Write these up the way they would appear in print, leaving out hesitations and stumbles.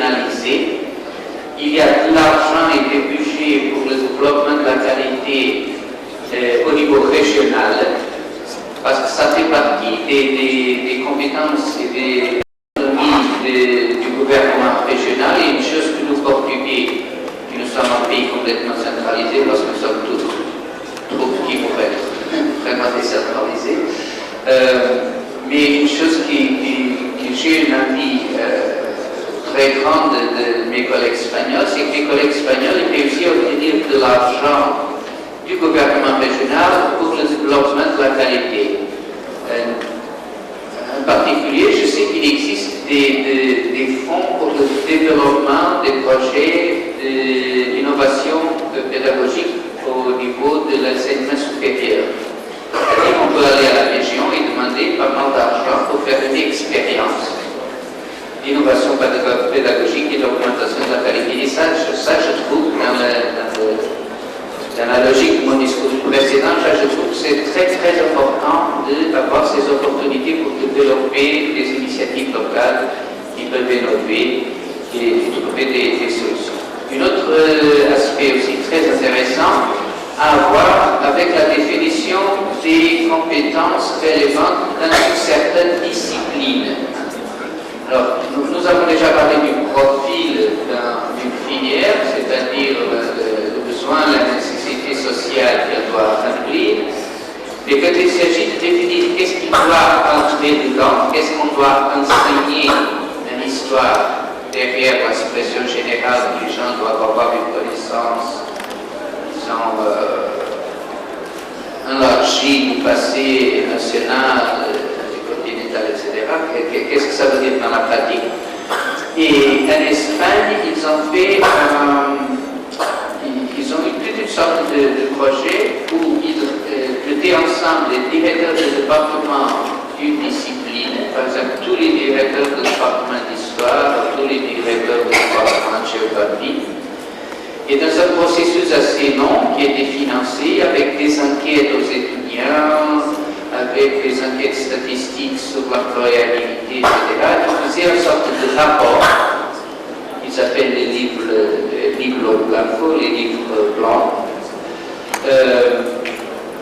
régionalisé. Il y a de l'argent et des budgets pour le développement de la qualité au niveau régional, parce que ça fait partie des compétences et des autonomies du gouvernement régional, et une chose que nous Portugais, qui nous sommes un pays complètement centralisé, parce que nous sommes tous trop petits pour être vraiment décentralisés, mais une chose que j'ai une envie très grande de mes collègues espagnols, c'est que mes collègues espagnols ils réussissent à obtenir de l'argent du gouvernement régional pour le développement de la qualité. En particulier, je sais qu'il existe des fonds pour le développement des projets d'innovation pédagogique au niveau de l'enseignement supérieur. C'est-à-dire qu'on peut aller à la région et demander pas mal d'argent pour faire une expérience d'innovation pédagogique et d'augmentation de la qualité. Et ça je trouve, dans la logique de mon discours précédent, je trouve que c'est très très important d'avoir ces opportunités pour développer des initiatives locales qui peuvent innover et trouver des solutions. Un autre aspect aussi très intéressant à voir avec la définition des compétences relevantes dans une certaine discipline. Alors, nous avons déjà parlé du profil d'une filière, c'est-à-dire le besoin, la nécessité sociale qu'elle doit remplir, mais quand il s'agit de définir qu'est-ce qui doit entrer dedans, qu'est-ce qu'on doit enseigner dans l'histoire, derrière l'expression générale que les gens doivent avoir une connaissance, disons, élargie du passé national, etc. Qu'est-ce que ça veut dire dans la pratique? Et en Espagne, ils ont fait, ils ont eu toute une sorte de projet où ils mettaient ensemble les directeurs de département d'une discipline, par exemple tous les directeurs de département d'histoire, tous les directeurs de département de géographie, et dans un processus assez long qui était financé avec des enquêtes aux étudiants, avec des enquêtes statistiques sur l'employabilité, etc. Ils faisaient une sorte de rapport, ils appellent les livres blancs, les livres blancs.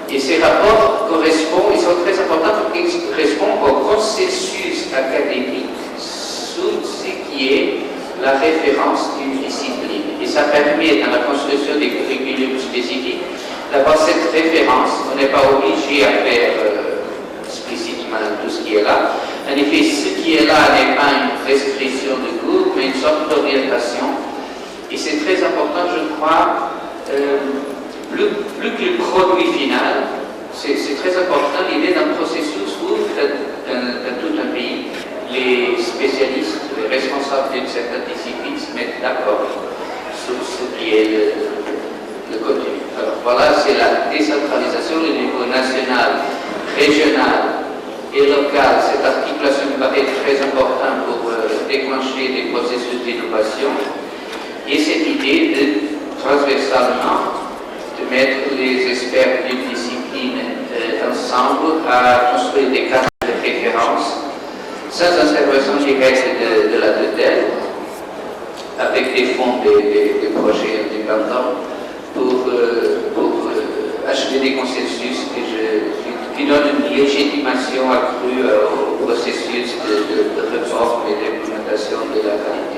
Et ces rapports correspondent, ils sont très importants parce qu'ils correspondent au consensus académique sur ce qui est la référence d'une discipline. Et ça permet, dans la construction des curriculums spécifiques, d'avoir cette référence. On n'est pas obligé à faire explicitement tout ce qui est là. En effet, ce qui est là n'est pas une prescription de cours, mais une sorte d'orientation. Et c'est très important, je crois, plus que le produit final, c'est très important l'idée d'un processus où, dans tout un pays, les spécialistes, les responsables d'une certaine discipline se mettent d'accord sur ce qui est le contenu. Alors voilà, c'est la décentralisation au niveau national, régional et local. Cette articulation me paraît très importante pour déclencher des processus d'innovation. Et cette idée de, transversalement, de mettre les experts d'une discipline ensemble à construire des cadres de référence sans intervention directe de la tutelle, avec des fonds des projets indépendants pour achever des consensus qui donnent une légitimation accrue au processus de réforme et d'implémentation de la qualité.